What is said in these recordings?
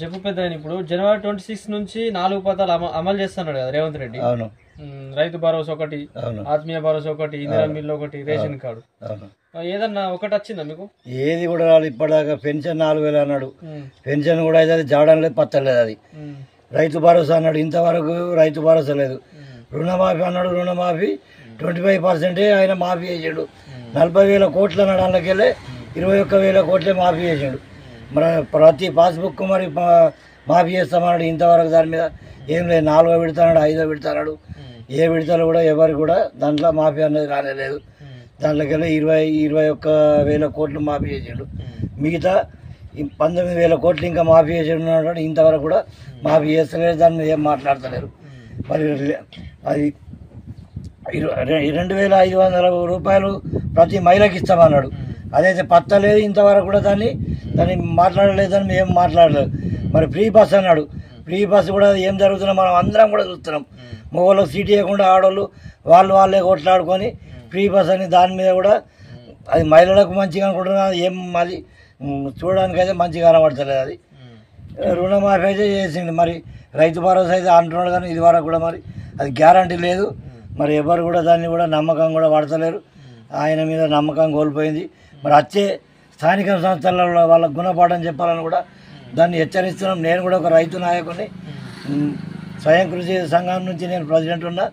చెప్పు పెద్ద. ఇప్పుడు జనవరి 26 నుంచి 4 పథకాలు అమలు చేస్తున్నాడు కదా రేవంత్ రెడ్డి. అవును. రైతు భరోసా ఒకటి, ఆత్మీయ భరోసా ఒకటి, ఇందిరా మిల్లు ఒకటి, రేషన్ కార్డు. ఏదన్నా ఒకటి వచ్చిందా మీకు? ఏది కూడా రాదు ఇప్పటిదాకా. పెన్షన్ 4000 అన్నాడు, పెన్షన్ కూడా అయితే జాడడం లేదు, పత్తలేదు. అది రైతు భరోసా అన్నాడు, ఇంతవరకు రైతు భరోసా లేదు. రుణమాఫీ అన్నాడు, రుణమాఫీ 25% ఆయన మాఫీ చేసాడు. 40,000 కోట్ల అన్నాడు, అందులోకెళ్ళి 21,000 కోట్లే మాఫీ చేసాడు. మరి ప్రతి పాస్బుక్ మరి మాఫీ చేస్తామన్నాడు, ఇంతవరకు దాని మీద ఏం లేదు. 4వ విడతాడు, 5వ విడతాడు, ఏ విడతలు కూడా ఎవరు కూడా దాంట్లో మాఫీ అనేది రాలేదు. దాంట్లోకెళ్ళి 21,000 కోట్లు మాఫీ చేసాడు. మిగతా 19,000 కోట్లు ఇంకా మాఫీ చేసాడు, ఇంతవరకు కూడా మాఫీ చేస్తలేరు. దాని మీద ఏం మాట్లాడతలేరు. మరి అది 2,500 రూపాయలు ప్రతి మహిళకి ఇస్తామన్నాడు, అదైతే పత్తలేదు. ఇంతవరకు కూడా దాన్ని మాట్లాడలేదని మేము మాట్లాడలేదు. మరి ఫ్రీ బస్ అన్నాడు, ఫ్రీ బస్ కూడా ఏం జరుగుతుందో మనం అందరం కూడా చూస్తున్నాం. మగవాళ్ళకి సీట్ ఇవ్వకుండా ఆడవాళ్ళు వాళ్ళే కొట్లాడుకొని ఫ్రీ బస్ అని దాని మీద కూడా అది మహిళలకు మంచిగా అనుకుంటున్నా, ఏం అది చూడడానికైతే మంచిగా కనబడతలేదు. అది రుణమాఫీ అయితే చేసింది. మరి రైతు భరోసా అయితే అంటున్నాడు, కానీ ఇది వరకు కూడా మరి అది గ్యారంటీ లేదు. మరి ఎవరు కూడా దాన్ని కూడా నమ్మకం కూడా పడతలేరు. ఆయన మీద నమ్మకం కోల్పోయింది. మరి వచ్చే స్థానిక సంస్థలలో వాళ్ళకు గుణపాఠం చెప్పాలని కూడా దాన్ని హెచ్చరిస్తున్నాం. నేను కూడా ఒక రైతు నాయకుడిని, స్వయం కృషి సంఘం నుంచి నేను ప్రెసిడెంట్ ఉన్నా.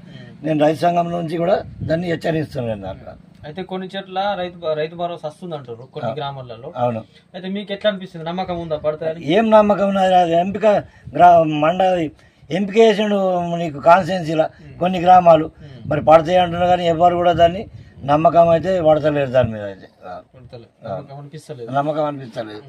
నేను రైతు సంఘం నుంచి కూడా దాన్ని హెచ్చరిస్తున్నాను. దాంట్లో అయితే కొన్ని చోట్ల రైతు భరోసా వస్తుంది అంటారు కొన్ని గ్రామాలలో. అవును. అయితే మీకు ఎట్లా అనిపిస్తుంది? నమ్మకం ఉందా? పడతాయి? ఏం నమ్మకం ఉన్నది? అది ఎంపిక ఎంపిక చేసిండు నీకు కాన్స్టిట్యున్సీలో కొన్ని గ్రామాలు, మరి పడతాయి అంటున్నారు, కానీ ఎవరు కూడా దాన్ని నమ్మకం అయితే పడతలేరు. దాని మీద అయితే నమ్మకం అనిపిస్తలేదు.